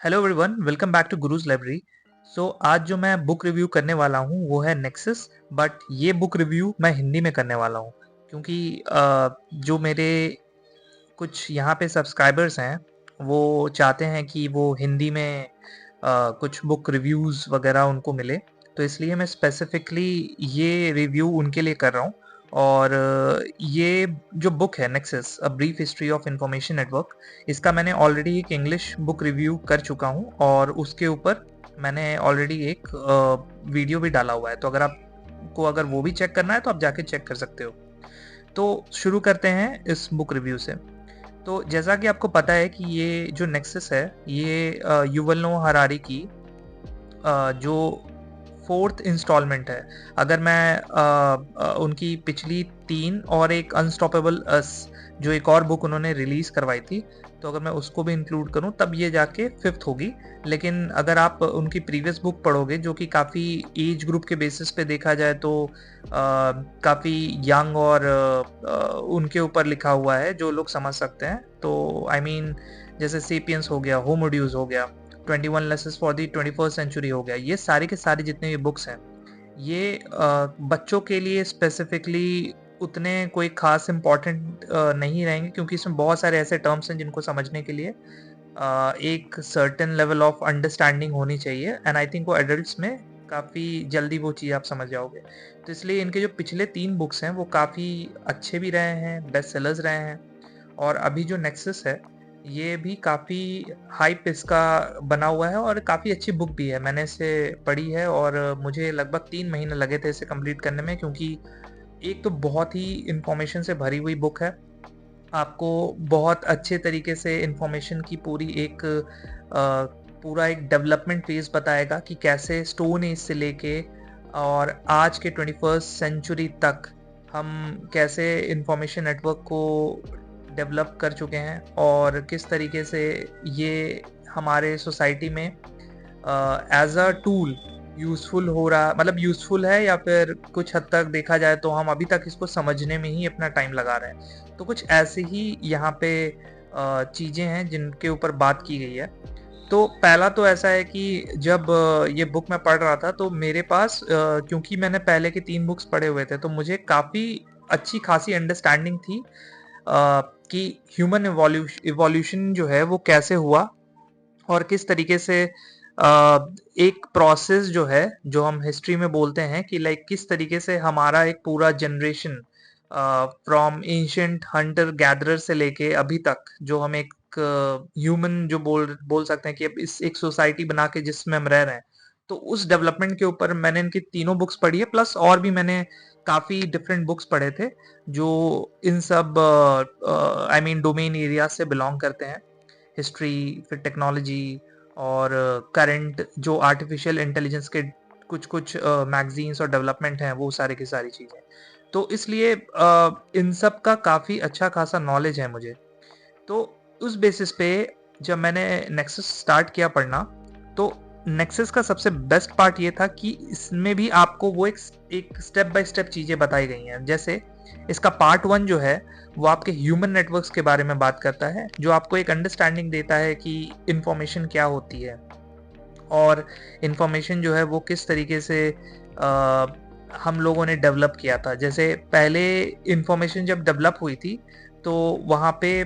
Hello everyone, welcome back to Guru's library. आज जो मैं बुक रिव्यू करने वाला हूँ वो है नेक्सस। बट ये बुक रिव्यू मैं हिंदी में करने वाला हूँ क्योंकि जो मेरे कुछ यहाँ पे सब्सक्राइबर्स हैं वो चाहते हैं कि वो हिंदी में कुछ बुक रिव्यूज़ वगैरह उनको मिले। तो इसलिए मैं स्पेसिफिकली ये रिव्यू उनके लिए कर रहा हूँ। और ये जो बुक है nexus a brief history of information network, इसका मैंने ऑलरेडी एक इंग्लिश बुक रिव्यू कर चुका हूँ और उसके ऊपर मैंने ऑलरेडी एक वीडियो भी डाला हुआ है। तो अगर वो भी चेक करना है तो आप जाके चेक कर सकते हो। तो शुरू करते हैं इस बुक रिव्यू से। तो जैसा कि आपको पता है कि ये जो नेक्सस है ये युवल नोआ हरारी की जो फोर्थ इंस्टॉलमेंट है। अगर मैं उनकी पिछली 3 और एक अनस्टॉपेबल अस जो एक और बुक उन्होंने रिलीज करवाई थी, तो अगर मैं उसको भी इंक्लूड करूं तब ये जाके 5th होगी। लेकिन अगर आप उनकी प्रीवियस बुक पढ़ोगे जो कि काफ़ी एज ग्रुप के बेसिस पे देखा जाए तो काफ़ी यंग और उनके ऊपर लिखा हुआ है जो लोग समझ सकते हैं। तो आई मीन जैसे सेपियंस हो गया, होमोड्यूज हो गया, 21 lessons for the 21st century हो गया, ये सारी के सारी जितने भी बुक्स हैं ये बच्चों के लिए स्पेसिफिकली उतने कोई खास इम्पोर्टेंट नहीं रहेंगे क्योंकि इसमें बहुत सारे ऐसे टर्म्स हैं जिनको समझने के लिए एक सर्टेन लेवल ऑफ अंडरस्टैंडिंग होनी चाहिए। एंड आई थिंक वो एडल्ट्स में काफ़ी जल्दी वो चीज़ आप समझ जाओगे। तो इसलिए इनके जो पिछले 3 बुक्स हैं वो काफ़ी अच्छे भी रहे हैं, बेस्ट सेलर्स रहे हैं। और अभी जो नेक्सस है ये भी काफ़ी हाइप इसका बना हुआ है और काफ़ी अच्छी बुक भी है। मैंने इसे पढ़ी है और मुझे लगभग 3 महीने लगे थे इसे कंप्लीट करने में, क्योंकि एक तो बहुत ही इंफॉर्मेशन से भरी हुई बुक है। आपको बहुत अच्छे तरीके से इंफॉर्मेशन की पूरा एक डेवलपमेंट फेज बताएगा कि कैसे स्टोन एज से लेके और आज के 21st सेंचुरी तक हम कैसे इंफॉर्मेशन नेटवर्क को डेवलप कर चुके हैं और किस तरीके से ये हमारे सोसाइटी में एज अ टूल यूज़फुल हो रहा, मतलब यूज़फुल है या फिर कुछ हद तक देखा जाए तो हम अभी तक इसको समझने में ही अपना टाइम लगा रहे हैं। तो कुछ ऐसे ही यहाँ पे चीज़ें हैं जिनके ऊपर बात की गई है। तो पहला तो ऐसा है कि जब ये बुक मैं पढ़ रहा था तो मेरे पास क्योंकि मैंने पहले के 3 बुक्स पढ़े हुए थे तो मुझे काफ़ी अच्छी खासी अंडरस्टैंडिंग थी कि ह्यूमन इवोल्यूशन जो है वो कैसे हुआ और किस तरीके से एक प्रोसेस जो है जो हम हिस्ट्री में बोलते हैं कि लाइक किस तरीके से हमारा एक पूरा generation from ancient Hunter gatherer से लेके अभी तक जो हम एक ह्यूमन जो बोल सकते हैं कि अब इस एक सोसाइटी बना के जिसमें हम रह रहे हैं, तो उस डेवलपमेंट के ऊपर मैंने इनकी तीनों बुक्स पढ़ी है। प्लस और भी मैंने काफ़ी डिफरेंट बुक्स पढ़े थे जो इन सब आई मीन डोमेन एरिया से बिलोंग करते हैं। हिस्ट्री, फिर टेक्नोलॉजी और करंट जो आर्टिफिशियल इंटेलिजेंस के कुछ कुछ मैगजीन्स और डेवलपमेंट हैं, वो सारे की सारी चीज़ें। तो इसलिए इन सब का काफ़ी अच्छा खासा नॉलेज है मुझे। तो उस बेसिस पे जब मैंने नेक्सस स्टार्ट किया पढ़ना, तो नेक्सस का सबसे बेस्ट पार्ट ये था कि इसमें भी आपको वो एक स्टेप बाय स्टेप चीज़ें बताई गई हैं। जैसे इसका पार्ट 1 जो है वो आपके ह्यूमन नेटवर्क्स के बारे में बात करता है, जो आपको एक अंडरस्टैंडिंग देता है कि इंफॉर्मेशन क्या होती है और इंफॉर्मेशन जो है वो किस तरीके से हम लोगों ने डेवलप किया था। जैसे पहले इंफॉर्मेशन जब डेवलप हुई थी तो वहाँ पे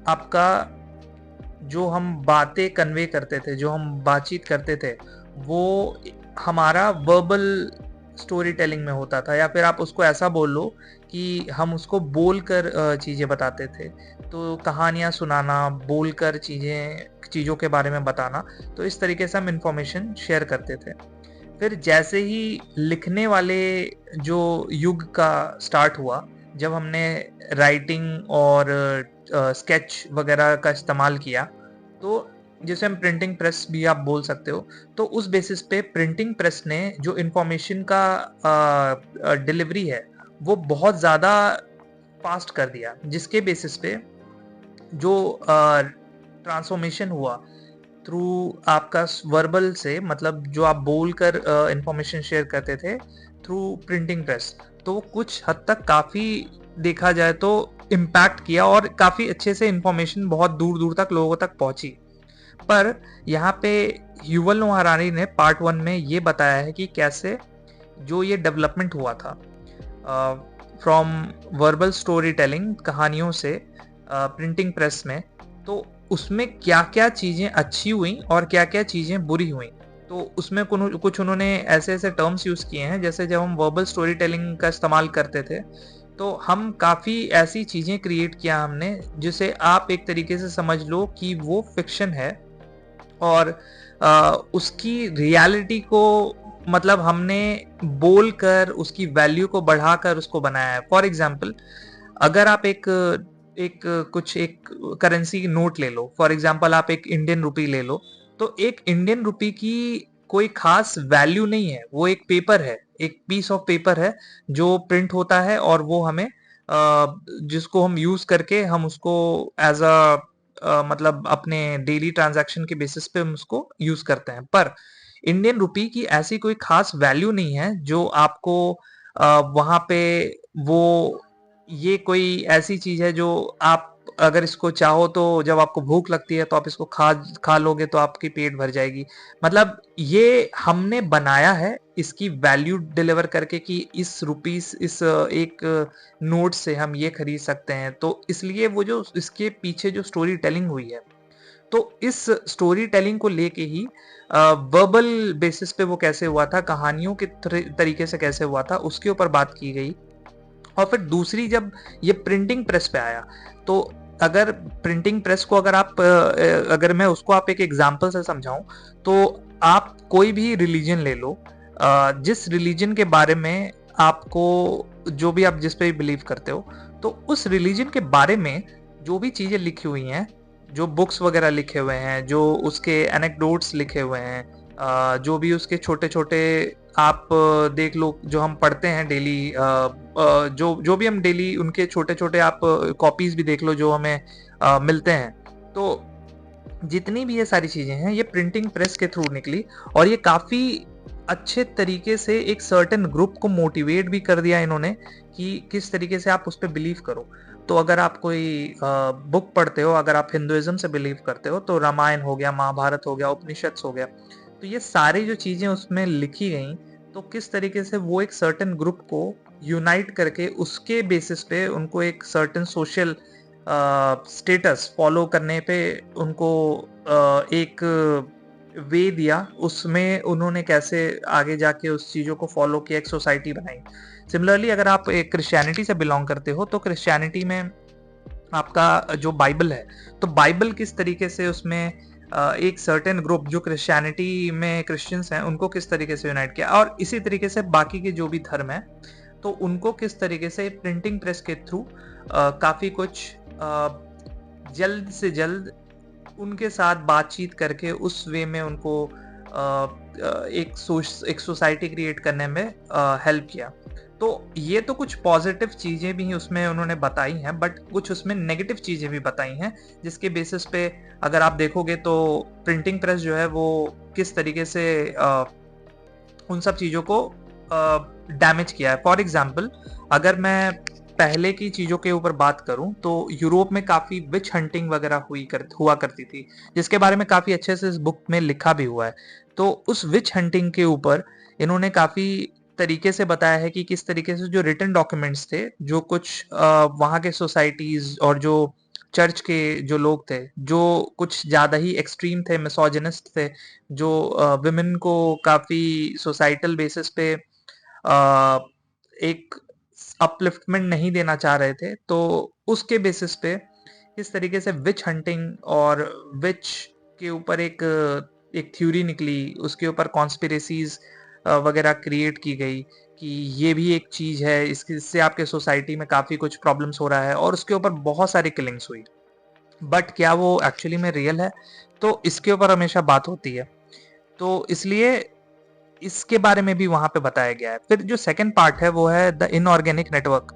आपका जो हम बातें कन्वे करते थे, जो हम बातचीत करते थे, वो हमारा वर्बल स्टोरी टेलिंग में होता था, या फिर आप उसको ऐसा बोल लो कि हम उसको बोलकर चीज़ें बताते थे। तो कहानियाँ सुनाना, बोलकर चीज़ों के बारे में बताना, तो इस तरीके से हम इंफॉर्मेशन शेयर करते थे। फिर जैसे ही लिखने वाले जो युग का स्टार्ट हुआ, जब हमने राइटिंग और स्केच वगैरह का इस्तेमाल किया, तो जिसे हम प्रिंटिंग प्रेस भी आप बोल सकते हो, तो उस बेसिस पे प्रिंटिंग प्रेस ने जो इंफॉर्मेशन का डिलीवरी है वो बहुत ज़्यादा फास्ट कर दिया, जिसके बेसिस पे जो ट्रांसफॉर्मेशन हुआ थ्रू आपका वर्बल से, मतलब जो आप बोलकर इंफॉर्मेशन शेयर करते थे थ्रू प्रिंटिंग प्रेस, तो कुछ हद तक काफ़ी देखा जाए तो इम्पैक्ट किया और काफ़ी अच्छे से इंफॉर्मेशन बहुत दूर दूर तक लोगों तक पहुंची। पर यहाँ पे युवल नोआ हरारी ने पार्ट 1 में ये बताया है कि कैसे जो ये डेवलपमेंट हुआ था फ्रॉम वर्बल स्टोरी टेलिंग, कहानियों से प्रिंटिंग प्रेस में, तो उसमें क्या क्या चीज़ें अच्छी हुई और क्या क्या चीज़ें बुरी हुई। तो उसमें कुछ उन्होंने ऐसे ऐसे टर्म्स यूज़ किए हैं, जैसे जब हम वर्बल स्टोरी टेलिंग का इस्तेमाल करते थे तो हम काफ़ी ऐसी चीज़ें क्रिएट किया हमने जिसे आप एक तरीके से समझ लो कि वो फिक्शन है, और उसकी रियलिटी को मतलब हमने बोलकर उसकी वैल्यू को बढ़ाकर उसको बनाया है। फॉर एग्जाम्पल, अगर आप एक एक कुछ एक करेंसी नोट ले लो, फॉर एग्जाम्पल आप एक इंडियन रुपी ले लो, तो एक इंडियन रुपी की कोई खास वैल्यू नहीं है, वो एक पेपर है, एक पीस ऑफ पेपर है जो प्रिंट होता है, और वो हमें जिसको हम यूज करके हम उसको एज मतलब अपने डेली ट्रांजैक्शन के बेसिस पे हम उसको यूज करते हैं। पर इंडियन रुपी की ऐसी कोई खास वैल्यू नहीं है जो आपको वहां पे वो ये कोई ऐसी चीज है जो आप अगर इसको चाहो तो जब आपको भूख लगती है तो आप इसको खा लोगे तो आपकी पेट भर जाएगी। मतलब ये हमने बनाया है इसकी वैल्यू डिलीवर करके कि इस रुपीस इस एक नोट से हम ये खरीद सकते हैं। तो इसलिए वो जो इसके पीछे जो स्टोरी टेलिंग हुई है, तो इस स्टोरी टेलिंग को लेके ही वर्बल बेसिस पे वो कैसे हुआ था, कहानियों के तरीके से कैसे हुआ था, उसके ऊपर बात की गई। और फिर दूसरी, जब ये प्रिंटिंग प्रेस पे आया, तो अगर प्रिंटिंग प्रेस को अगर मैं उसको आप एक एग्जांपल से समझाऊं, तो आप कोई भी रिलीजन ले लो, जिस रिलीजन के बारे में आपको जो भी आप जिस पे भी बिलीव करते हो, तो उस रिलीजन के बारे में जो भी चीजें लिखी हुई हैं, जो बुक्स वगैरह लिखे हुए हैं, जो उसके एनेक्डोट्स लिखे हुए हैं, जो भी उसके छोटे छोटे आप देख लो जो हम पढ़ते हैं डेली, जो जो भी हम डेली उनके छोटे छोटे आप कॉपीज भी देख लो जो हमें मिलते हैं। तो जितनी भी ये सारी चीजें हैं ये प्रिंटिंग प्रेस के थ्रू निकली, और ये काफी अच्छे तरीके से एक सर्टेन ग्रुप को मोटिवेट भी कर दिया इन्होंने कि किस तरीके से आप उस पर बिलीव करो। तो अगर आप कोई बुक पढ़ते हो, अगर आप हिंदुइज्म से बिलीव करते हो, तो रामायण हो गया, महाभारत हो गया, उपनिषद हो गया, तो ये सारी जो चीजें उसमें लिखी गई, तो किस तरीके से वो एक सर्टेन ग्रुप को यूनाइट करके उसके बेसिस पे उनको एक सर्टेन सोशल स्टेटस फॉलो करने पे उनको एक वे दिया, उसमें उन्होंने कैसे आगे जाके उस चीज़ों को फॉलो किया, एक सोसाइटी बनाई। सिमिलरली अगर आप एक क्रिश्चियनिटी से बिलोंग करते हो, तो क्रिश्चियनिटी में आपका जो बाइबल है, तो बाइबल किस तरीके से उसमें एक सर्टेन ग्रुप जो क्रिश्चियनिटी में क्रिश्चियंस हैं उनको किस तरीके से यूनाइट किया, और इसी तरीके से बाकी के जो भी धर्म है तो उनको किस तरीके से प्रिंटिंग प्रेस के थ्रू काफ़ी कुछ जल्द से जल्द उनके साथ बातचीत करके उस वे में उनको एक सोसाइटी क्रिएट करने में हेल्प किया। तो ये तो कुछ पॉजिटिव चीज़ें भी उसमें उन्होंने बताई हैं, बट कुछ उसमें नेगेटिव चीज़ें भी बताई हैं, जिसके बेसिस पे अगर आप देखोगे तो प्रिंटिंग प्रेस जो है वो किस तरीके से उन सब चीज़ों को डैमेज किया है। फॉर एग्जाम्पल, अगर मैं पहले की चीज़ों के ऊपर बात करूं, तो यूरोप में काफ़ी विच हंटिंग वगैरह हुआ करती थी, जिसके बारे में काफ़ी अच्छे से इस बुक में लिखा भी हुआ है। तो उस विच हंटिंग के ऊपर इन्होंने काफ़ी तरीके से बताया है कि किस तरीके से जो रिटन डॉक्यूमेंट्स थे, जो कुछ वहाँ के सोसाइटीज़ और जो चर्च के जो लोग थे, जो कुछ ज़्यादा ही एक्सट्रीम थे, मिसोजिनिस्ट थे, जो विमेन को काफ़ी सोसाइटल बेसिस पे एक अपलिफ्टमेंट नहीं देना चाह रहे थे, तो उसके बेसिस पे किस तरीके से विच हंटिंग और विच के ऊपर एक थ्योरी निकली, उसके ऊपर कॉन्स्पिरेसीज वगैरह क्रिएट की गई कि ये भी एक चीज है, इससे आपके सोसाइटी में काफी कुछ प्रॉब्लम्स हो रहा है, और उसके ऊपर बहुत सारी किलिंग्स हुई। बट क्या वो एक्चुअली में रियल है? तो इसके ऊपर हमेशा बात होती है, तो इसलिए इसके बारे में भी वहां पे बताया गया है। फिर जो सेकंड पार्ट है वो है द इनऑर्गेनिक नेटवर्क।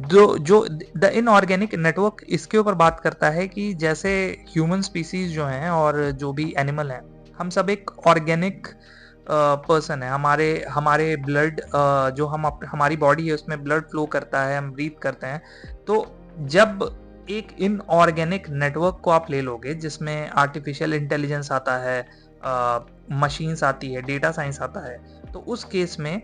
जो द इनऑर्गेनिक नेटवर्क इसके ऊपर बात करता है कि जैसे ह्यूमन स्पीसीज जो हैं और जो भी एनिमल हैं, हम सब एक ऑर्गेनिक पर्सन है। हमारे ब्लड जो हमारी बॉडी है उसमें ब्लड फ्लो करता है, हम ब्रीथ करते हैं। तो जब एक इनऑर्गेनिक नेटवर्क को आप ले लोगे जिसमें आर्टिफिशियल इंटेलिजेंस आता है, मशीन्स आती है, डेटा साइंस आता है, तो उस केस में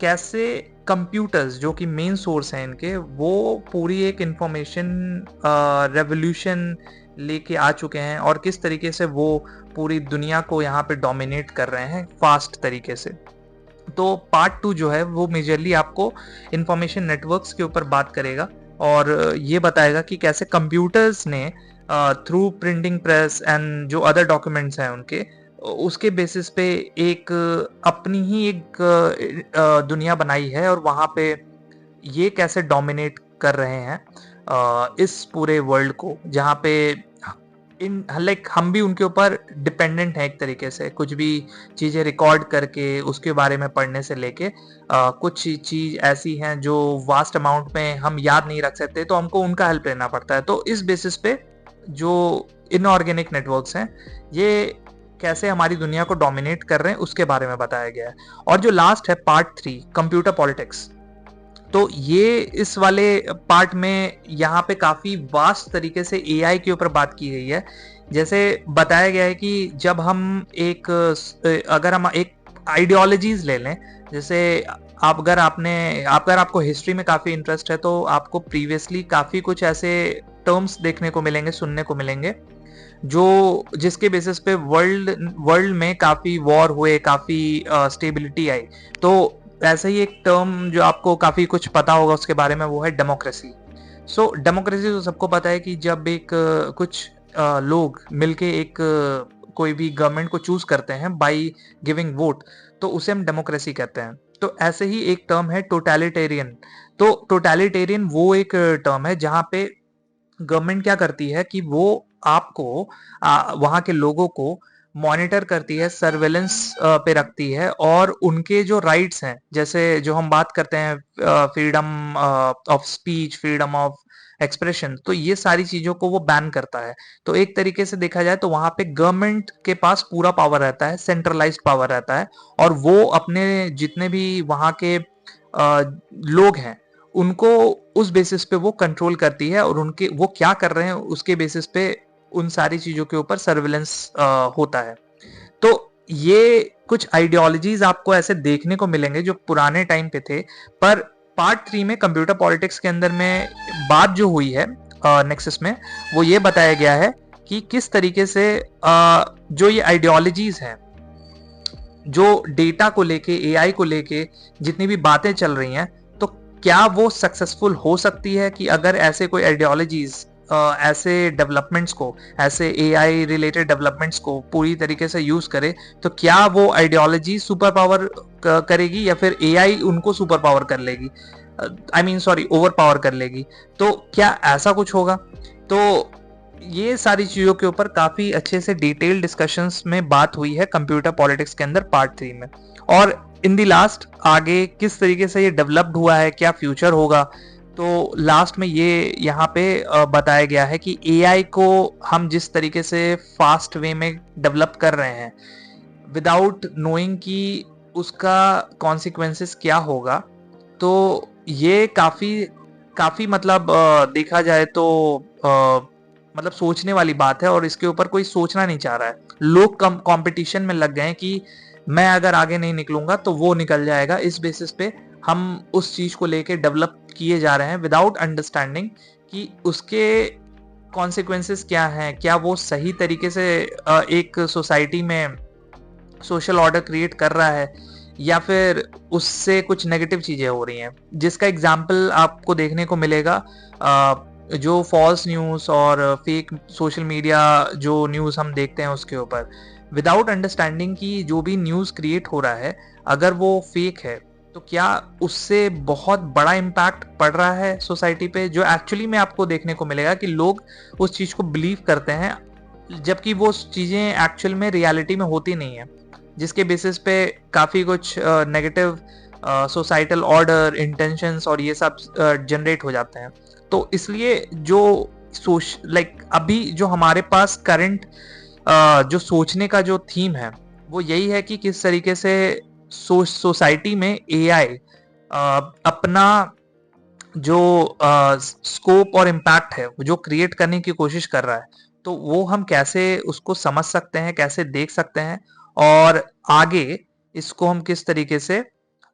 कैसे कंप्यूटर्स जो कि मेन सोर्स हैं इनके, वो पूरी एक इंफॉर्मेशन रेवोल्यूशन लेके आ चुके हैं और किस तरीके से वो पूरी दुनिया को यहाँ पे डोमिनेट कर रहे हैं फास्ट तरीके से। तो पार्ट 2 जो है वो मेजरली आपको इंफॉर्मेशन नेटवर्क्स के ऊपर बात करेगा और ये बताएगा कि कैसे कंप्यूटर्स ने थ्रू प्रिंटिंग प्रेस एंड जो अदर डॉक्यूमेंट्स हैं उनके, उसके बेसिस पे एक अपनी ही एक दुनिया बनाई है और वहाँ पे ये कैसे डोमिनेट कर रहे हैं इस पूरे वर्ल्ड को, जहाँ पे इन लाइक हम भी उनके ऊपर डिपेंडेंट हैं एक तरीके से। कुछ भी चीज़ें रिकॉर्ड करके उसके बारे में पढ़ने से लेके कुछ चीज़ ऐसी हैं जो वास्ट अमाउंट में हम याद नहीं रख सकते, तो हमको उनका हेल्प लेना पड़ता है। तो इस बेसिस पे जो इनऑर्गेनिक नेटवर्क्स हैं ये कैसे हमारी दुनिया को डोमिनेट कर रहे हैं उसके बारे में बताया गया है। और जो लास्ट है पार्ट 3, कंप्यूटर पॉलिटिक्स, तो ये इस वाले पार्ट में यहाँ पे काफी वास्ट तरीके से एआई के ऊपर बात की गई है। जैसे बताया गया है कि जब हम एक अगर हम एक आइडियोलॉजीज ले लें, जैसे अगर आपको हिस्ट्री में काफी इंटरेस्ट है तो आपको प्रीवियसली काफी कुछ ऐसे टर्म्स देखने को मिलेंगे, सुनने को मिलेंगे, जो जिसके बेसिस पे वर्ल्ड में काफी वॉर हुए, काफी स्टेबिलिटी आई। तो ऐसे ही एक टर्म जो आपको काफी कुछ पता होगा उसके बारे में, वो है डेमोक्रेसी। सो डेमोक्रेसी तो सबको पता है कि जब एक कुछ लोग मिलके एक कोई भी गवर्नमेंट को चूज करते हैं बाय गिविंग वोट, तो उसे हम डेमोक्रेसी कहते हैं। तो ऐसे ही एक टर्म है टोटलिटेरियन। तो टोटलिटेरियन वो एक टर्म है जहां पे गवर्नमेंट क्या करती है कि वो आपको वहां के लोगों को मॉनिटर करती है, सर्वेलेंस पे रखती है, और उनके जो राइट्स हैं, जैसे जो हम बात करते हैं freedom of speech, freedom of expression, तो ये सारी चीजों को वो बैन करता है। तो एक तरीके से देखा जाए तो वहां पे गवर्नमेंट के पास पूरा पावर रहता है, सेंट्रलाइज्ड पावर रहता है, और वो अपने जितने भी वहां के लोग हैं उनको उस बेसिस पे वो कंट्रोल करती है, और उनके वो क्या कर रहे हैं उसके बेसिस पे उन सारी चीजों के ऊपर सर्विलेंस होता है। तो ये कुछ आइडियोलॉजीज आपको ऐसे देखने को मिलेंगे जो पुराने टाइम पे थे, पर पार्ट 3 में कंप्यूटर पॉलिटिक्स के अंदर में बात जो हुई है नेक्सस में, वो ये बताया गया है कि किस तरीके से जो ये आइडियोलॉजीज हैं, जो डेटा को लेके, एआई को लेके जितनी भी बातें चल रही हैं, तो क्या वो सक्सेसफुल हो सकती है कि अगर ऐसे कोई आइडियोलॉजीज ऐसे डेवलपमेंट्स को, ऐसे एआई रिलेटेड डेवलपमेंट्स को पूरी तरीके से यूज करे, तो क्या वो आइडियोलॉजी सुपर पावर करेगी या फिर एआई उनको सुपर पावर कर लेगी, ओवर पावर कर लेगी? तो क्या ऐसा कुछ होगा? तो ये सारी चीजों के ऊपर काफी अच्छे से डिटेल डिस्कशंस में बात हुई है कंप्यूटर पॉलिटिक्स के अंदर पार्ट 3 में। और इन दी लास्ट आगे किस तरीके से ये डेवलप्ड हुआ है, क्या फ्यूचर होगा, तो लास्ट में ये यहाँ पे बताया गया है कि एआई को हम जिस तरीके से फास्ट वे में डेवलप कर रहे हैं विदाउट नोइंग कि उसका कॉन्सिक्वेंसेस क्या होगा, तो ये काफी मतलब देखा जाए तो मतलब सोचने वाली बात है, और इसके ऊपर कोई सोचना नहीं चाह रहा है। लोग कंपटीशन में लग गए हैं कि मैं अगर आगे नहीं निकलूंगा तो वो निकल जाएगा। इस बेसिस पे हम उस चीज को लेके डेवलप किए जा रहे हैं विदाउट अंडरस्टैंडिंग कि उसके कॉन्सिक्वेंसेस क्या हैं, क्या वो सही तरीके से एक सोसाइटी में सोशल ऑर्डर क्रिएट कर रहा है या फिर उससे कुछ नेगेटिव चीजें हो रही हैं। जिसका एग्जाम्पल आपको देखने को मिलेगा जो फॉल्स न्यूज़ और फेक सोशल मीडिया जो न्यूज़ हम देखते हैं उसके ऊपर, विदाउट अंडरस्टैंडिंग कि जो भी न्यूज़ क्रिएट हो रहा है अगर वो फेक है तो क्या उससे बहुत बड़ा इम्पैक्ट पड़ रहा है सोसाइटी पे, जो एक्चुअली में आपको देखने को मिलेगा कि लोग उस चीज़ को बिलीव करते हैं जबकि वो चीज़ें एक्चुअल में रियलिटी में होती नहीं है, जिसके बेसिस पे काफ़ी कुछ नेगेटिव सोसाइटल ऑर्डर, इंटेंशंस और ये सब जनरेट हो जाते हैं। तो इसलिए जो अभी जो हमारे पास करंट जो सोचने का जो थीम है वो यही है कि किस तरीके से सोसाइटी में एआई अपना जो स्कोप और इम्पैक्ट है जो क्रिएट करने की कोशिश कर रहा है, तो वो हम कैसे उसको समझ सकते हैं, कैसे देख सकते हैं, और आगे इसको हम किस तरीके से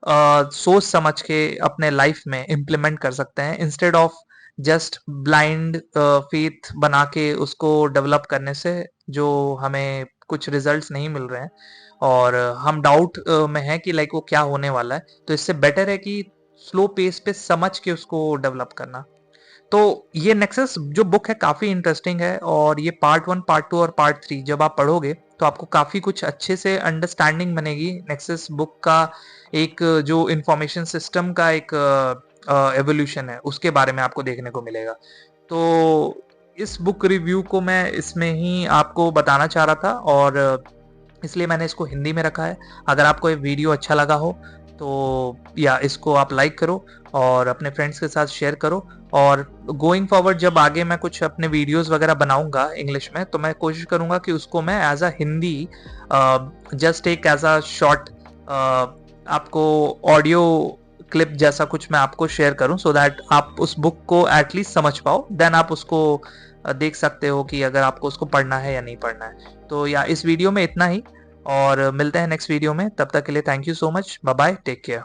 सोच समझ के अपने लाइफ में इम्प्लीमेंट कर सकते हैं, instead of just blind faith बना के उसको डेवलप करने से जो हमें कुछ रिजल्ट्स नहीं मिल रहे हैं और हम डाउट में हैं कि लाइक वो क्या होने वाला है। तो इससे बेटर है कि स्लो पेस पे समझ के उसको डेवलप करना। तो ये नेक्सस जो बुक है काफ़ी इंटरेस्टिंग है, और ये पार्ट 1, पार्ट 2 और पार्ट 3 जब आप पढ़ोगे तो आपको काफ़ी कुछ अच्छे से अंडरस्टैंडिंग बनेगी नेक्सस बुक का। एक जो इंफॉर्मेशन सिस्टम का एक एवोल्यूशन है उसके बारे में आपको देखने को मिलेगा। तो इस बुक रिव्यू को मैं इसमें ही आपको बताना चाह रहा था, और इसलिए मैंने इसको हिंदी में रखा है। अगर आपको ये वीडियो अच्छा लगा हो तो या इसको आप लाइक करो और अपने फ्रेंड्स के साथ शेयर करो। और गोइंग फॉरवर्ड जब आगे मैं कुछ अपने वीडियोस वगैरह बनाऊंगा इंग्लिश में, तो मैं कोशिश करूंगा कि उसको मैं एज अ हिंदी जस्ट एक एज अ शॉर्ट आपको ऑडियो क्लिप जैसा कुछ मैं आपको शेयर करूं, सो दैट आप उस बुक को एटलीस्ट समझ पाओ। देन आप उसको देख सकते हो कि अगर आपको उसको पढ़ना है या नहीं पढ़ना है। तो या इस वीडियो में इतना ही, और मिलते हैं नेक्स्ट वीडियो में। तब तक के लिए thank you so much, bye bye, take care.